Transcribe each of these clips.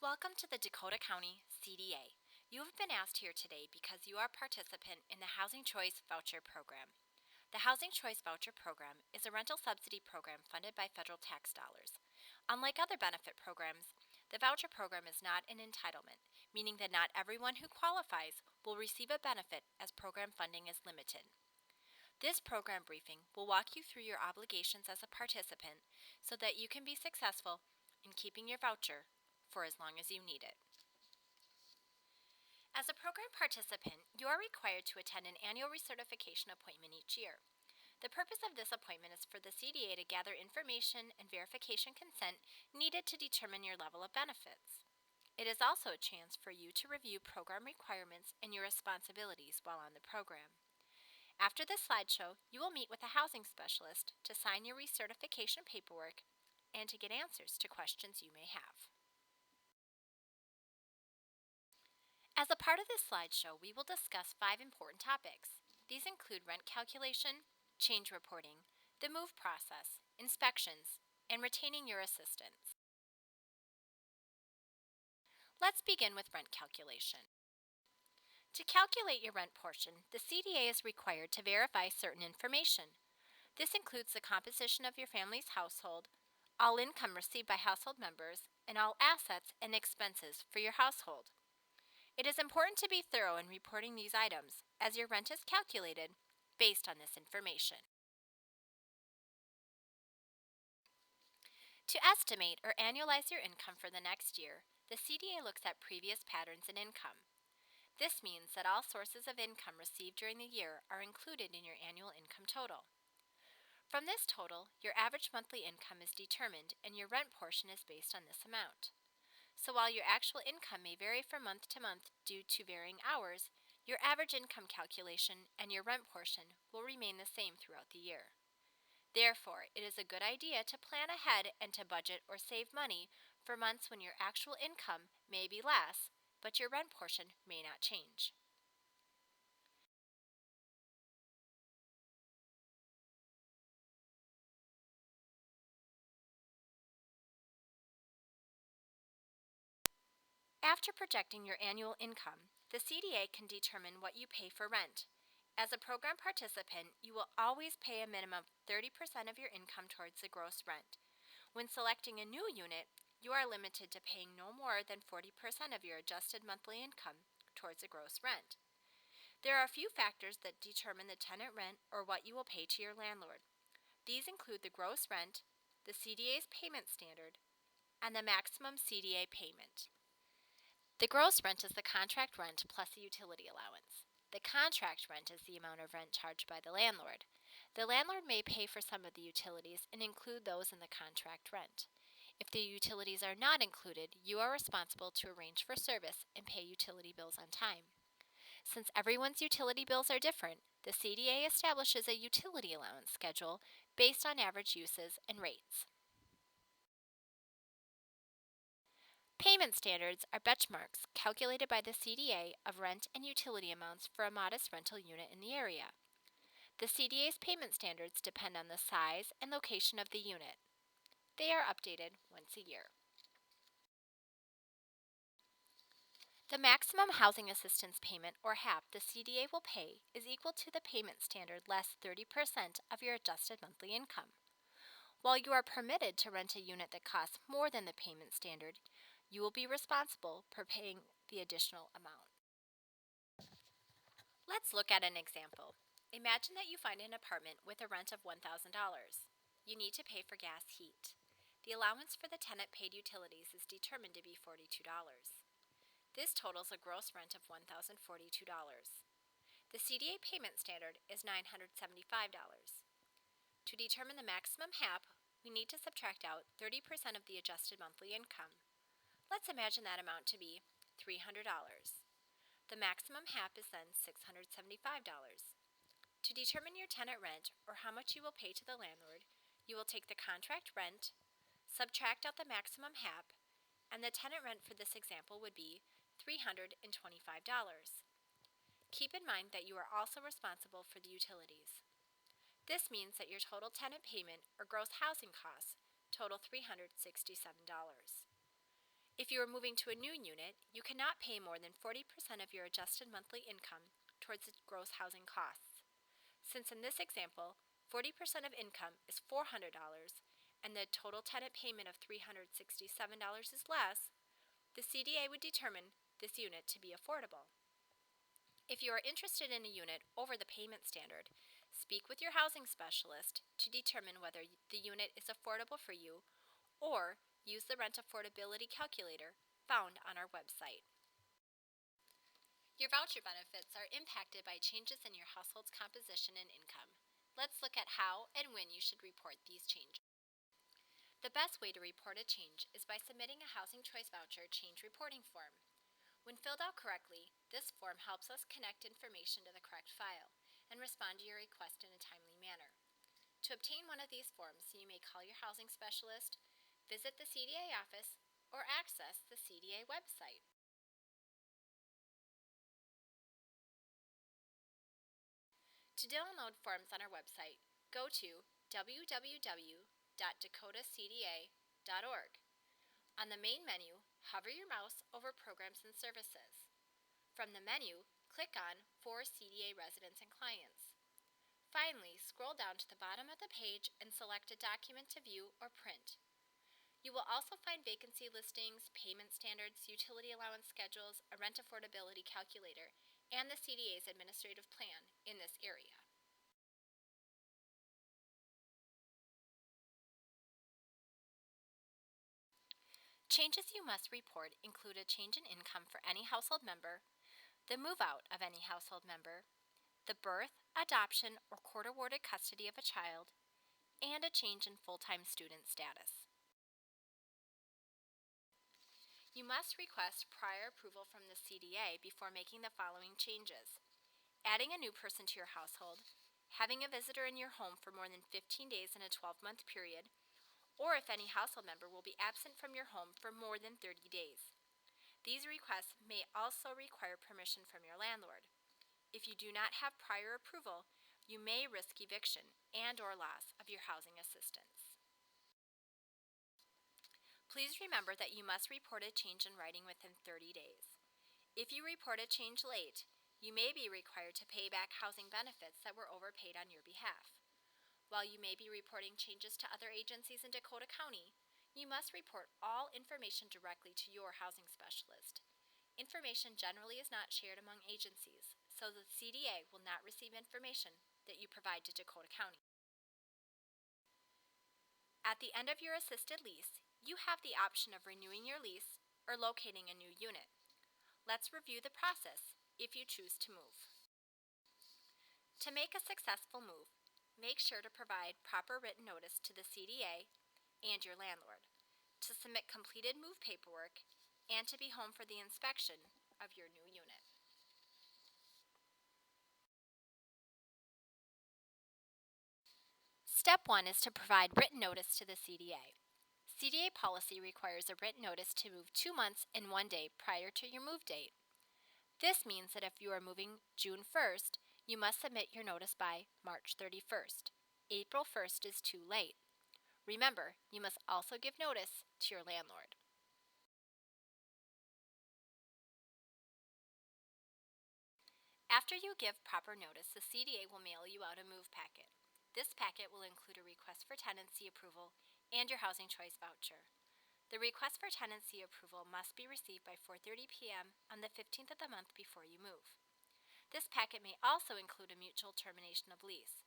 Welcome to the Dakota County CDA. You have been asked here today because you are a participant in the Housing Choice Voucher Program. The Housing Choice Voucher Program is a rental subsidy program funded by federal tax dollars. Unlike other benefit programs, the voucher program is not an entitlement, meaning that not everyone who qualifies will receive a benefit as program funding is limited. This program briefing will walk you through your obligations as a participant so that you can be successful in keeping your voucher for as long as you need it. As a program participant, you are required to attend an annual recertification appointment each year. The purpose of this appointment is for the CDA to gather information and verification consent needed to determine your level of benefits. It is also a chance for you to review program requirements and your responsibilities while on the program. After this slideshow, you will meet with a housing specialist to sign your recertification paperwork and to get answers to questions you may have. As a part of this slideshow, we will discuss 5 important topics. These include rent calculation, change reporting, the move process, inspections, and retaining your assistance. Let's begin with rent calculation. To calculate your rent portion, the CDA is required to verify certain information. This includes the composition of your family's household, all income received by household members, and all assets and expenses for your household. It is important to be thorough in reporting these items, as your rent is calculated based on this information. To estimate or annualize your income for the next year, the CDA looks at previous patterns in income. This means that all sources of income received during the year are included in your annual income total. From this total, your average monthly income is determined and your rent portion is based on this amount. So while your actual income may vary from month to month due to varying hours, your average income calculation and your rent portion will remain the same throughout the year. Therefore, it is a good idea to plan ahead and to budget or save money for months when your actual income may be less, but your rent portion may not change. After projecting your annual income, the CDA can determine what you pay for rent. As a program participant, you will always pay a minimum of 30% of your income towards the gross rent. When selecting a new unit, you are limited to paying no more than 40% of your adjusted monthly income towards the gross rent. There are a few factors that determine the tenant rent or what you will pay to your landlord. These include the gross rent, the CDA's payment standard, and the maximum CDA payment. The gross rent is the contract rent plus a utility allowance. The contract rent is the amount of rent charged by the landlord. The landlord may pay for some of the utilities and include those in the contract rent. If the utilities are not included, you are responsible to arrange for service and pay utility bills on time. Since everyone's utility bills are different, the CDA establishes a utility allowance schedule based on average uses and rates. Payment standards are benchmarks calculated by the CDA of rent and utility amounts for a modest rental unit in the area. The CDA's payment standards depend on the size and location of the unit. They are updated once a year. The maximum housing assistance payment, or HAP, the CDA will pay is equal to the payment standard less 30% of your adjusted monthly income. While you are permitted to rent a unit that costs more than the payment standard, you will be responsible for paying the additional amount. Let's look at an example. Imagine that you find an apartment with a rent of $1,000. You need to pay for gas heat. The allowance for the tenant-paid utilities is determined to be $42. This totals a gross rent of $1,042. The CDA payment standard is $975. To determine the maximum HAP, we need to subtract out 30% of the adjusted monthly income. Let's imagine that amount to be $300. The maximum HAP is then $675. To determine your tenant rent, or how much you will pay to the landlord, you will take the contract rent, subtract out the maximum HAP, and the tenant rent for this example would be $325. Keep in mind that you are also responsible for the utilities. This means that your total tenant payment or gross housing costs total $367. If you are moving to a new unit, you cannot pay more than 40% of your adjusted monthly income towards the gross housing costs. Since in this example, 40% of income is $400 and the total tenant payment of $367 is less, the CDA would determine this unit to be affordable. If you are interested in a unit over the payment standard, speak with your housing specialist to determine whether the unit is affordable for you, or use the rent affordability calculator found on our website. Your voucher benefits are impacted by changes in your household's composition and income. Let's look at how and when you should report these changes. The best way to report a change is by submitting a Housing Choice Voucher Change Reporting Form. When filled out correctly, this form helps us connect information to the correct file and respond to your request in a timely manner. To obtain one of these forms, you may call your housing specialist, visit the CDA office, or access the CDA website. To download forms on our website, go to www.dakotacda.org. On the main menu, hover your mouse over Programs and Services. From the menu, click on For CDA Residents and Clients. Finally, scroll down to the bottom of the page and select a document to view or print. You will also find vacancy listings, payment standards, utility allowance schedules, a rent affordability calculator, and the CDA's administrative plan in this area. Changes you must report include a change in income for any household member, the move-out of any household member, the birth, adoption, or court-awarded custody of a child, and a change in full-time student status. You must request prior approval from the CDA before making the following changes: adding a new person to your household, having a visitor in your home for more than 15 days in a 12-month period, or if any household member will be absent from your home for more than 30 days. These requests may also require permission from your landlord. If you do not have prior approval, you may risk eviction and/or loss of your housing assistance. Please remember that you must report a change in writing within 30 days. If you report a change late, you may be required to pay back housing benefits that were overpaid on your behalf. While you may be reporting changes to other agencies in Dakota County, you must report all information directly to your housing specialist. Information generally is not shared among agencies, so the CDA will not receive information that you provide to Dakota County. At the end of your assisted lease, you have the option of renewing your lease or locating a new unit. Let's review the process if you choose to move. To make a successful move, make sure to provide proper written notice to the CDA and your landlord, to submit completed move paperwork, and to be home for the inspection of your new unit. Step 1 is to provide written notice to the CDA. CDA policy requires a written notice to move 2 months and 1 day prior to your move date. This means that if you are moving June 1st, you must submit your notice by March 31st. April 1st is too late. Remember, you must also give notice to your landlord. After you give proper notice, the CDA will mail you out a move packet. This packet will include a request for tenancy approval and your housing choice voucher. The request for tenancy approval must be received by 4:30 p.m. on the 15th of the month before you move. This packet may also include a mutual termination of lease.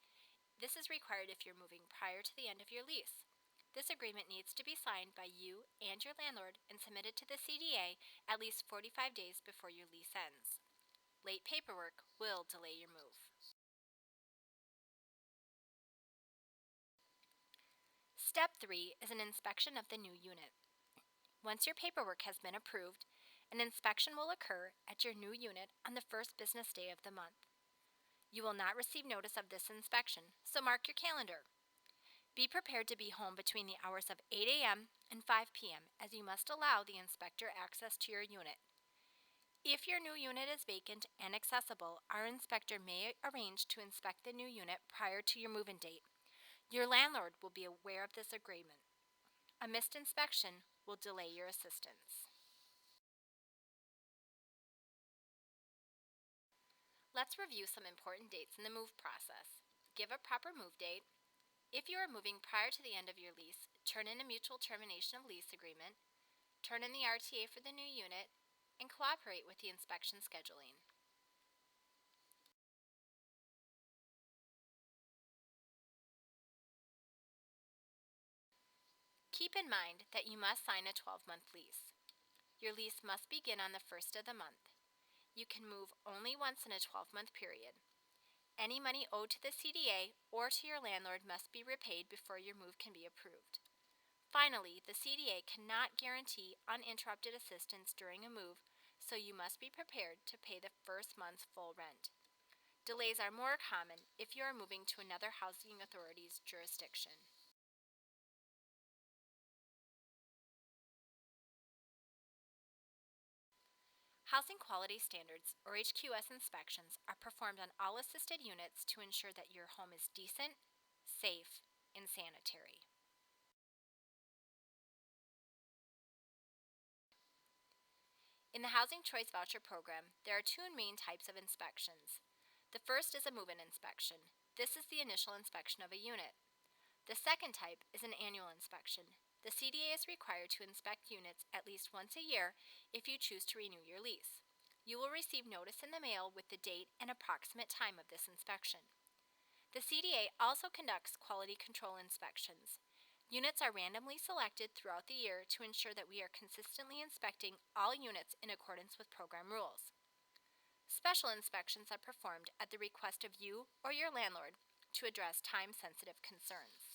This is required if you're moving prior to the end of your lease. This agreement needs to be signed by you and your landlord and submitted to the CDA at least 45 days before your lease ends. Late paperwork will delay your move. Step 3 is an inspection of the new unit. Once your paperwork has been approved, an inspection will occur at your new unit on the first business day of the month. You will not receive notice of this inspection, so mark your calendar. Be prepared to be home between the hours of 8 a.m. and 5 p.m. as you must allow the inspector access to your unit. If your new unit is vacant and accessible, our inspector may arrange to inspect the new unit prior to your move-in date. Your landlord will be aware of this agreement. A missed inspection will delay your assistance. Let's review some important dates in the move process. Give a proper move date. If you are moving prior to the end of your lease, turn in a mutual termination of lease agreement, turn in the RTA for the new unit, and cooperate with the inspection scheduling. Keep in mind that you must sign a 12-month lease. Your lease must begin on the first of the month. You can move only once in a 12-month period. Any money owed to the CDA or to your landlord must be repaid before your move can be approved. Finally, the CDA cannot guarantee uninterrupted assistance during a move, so you must be prepared to pay the first month's full rent. Delays are more common if you are moving to another housing authority's jurisdiction. Housing Quality Standards, or HQS inspections, are performed on all assisted units to ensure that your home is decent, safe, and sanitary. In the Housing Choice Voucher Program, there are two main types of inspections. The first is a move-in inspection. This is the initial inspection of a unit. The second type is an annual inspection. The CDA is required to inspect units at least once a year if you choose to renew your lease. You will receive notice in the mail with the date and approximate time of this inspection. The CDA also conducts quality control inspections. Units are randomly selected throughout the year to ensure that we are consistently inspecting all units in accordance with program rules. Special inspections are performed at the request of you or your landlord to address time-sensitive concerns.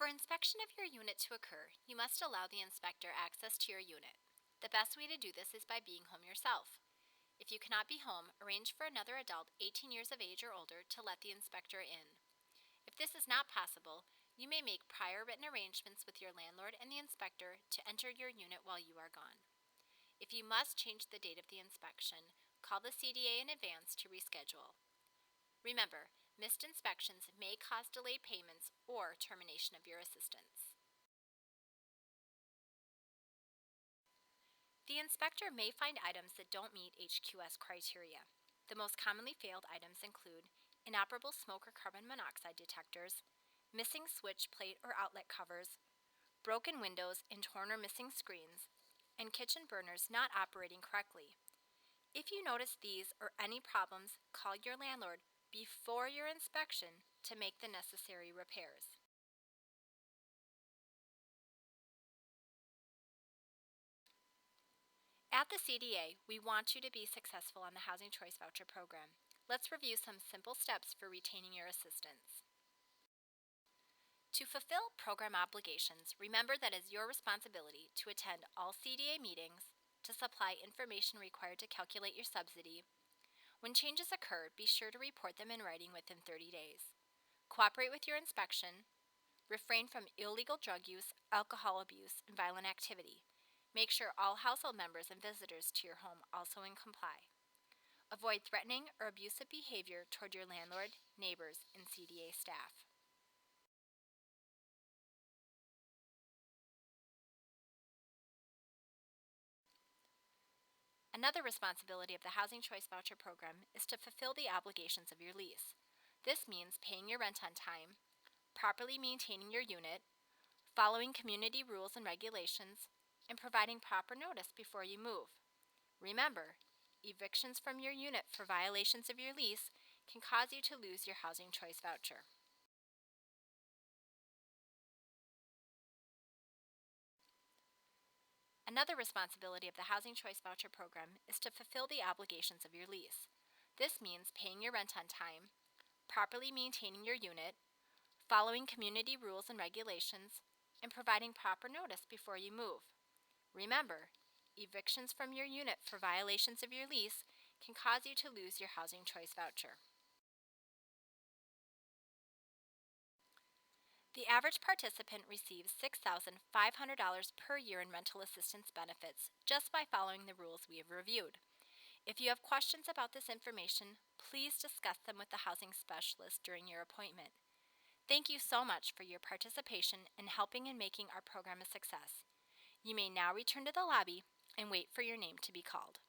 For inspection of your unit to occur, you must allow the inspector access to your unit. The best way to do this is by being home yourself. If you cannot be home, arrange for another adult 18 years of age or older to let the inspector in. If this is not possible, you may make prior written arrangements with your landlord and the inspector to enter your unit while you are gone. If you must change the date of the inspection, call the CDA in advance to reschedule. Remember, missed inspections may cause delayed payments or termination of your assistance. The inspector may find items that don't meet HQS criteria. The most commonly failed items include inoperable smoke or carbon monoxide detectors, missing switch plate or outlet covers, broken windows and torn or missing screens, and kitchen burners not operating correctly. If you notice these or any problems, call your landlord before your inspection to make the necessary repairs. At the CDA, we want you to be successful on the Housing Choice Voucher Program. Let's review some simple steps for retaining your assistance. To fulfill program obligations, remember that it is your responsibility to attend all CDA meetings, to supply information required to calculate your subsidy. When changes occur, be sure to report them in writing within 30 days. Cooperate with your inspection. Refrain from illegal drug use, alcohol abuse, and violent activity. Make sure all household members and visitors to your home also comply. Avoid threatening or abusive behavior toward your landlord, neighbors, and CDA staff. Another responsibility of the Housing Choice Voucher Program is to fulfill the obligations of your lease. This means paying your rent on time, properly maintaining your unit, following community rules and regulations, and providing proper notice before you move. Remember, evictions from your unit for violations of your lease can cause you to lose your Housing Choice Voucher. Another responsibility of the Housing Choice Voucher Program is to fulfill the obligations of your lease. This means paying your rent on time, properly maintaining your unit, following community rules and regulations, and providing proper notice before you move. Remember, evictions from your unit for violations of your lease can cause you to lose your Housing Choice Voucher. The average participant receives $6,500 per year in rental assistance benefits just by following the rules we have reviewed. If you have questions about this information, please discuss them with the housing specialist during your appointment. Thank you so much for your participation in helping in making our program a success. You may now return to the lobby and wait for your name to be called.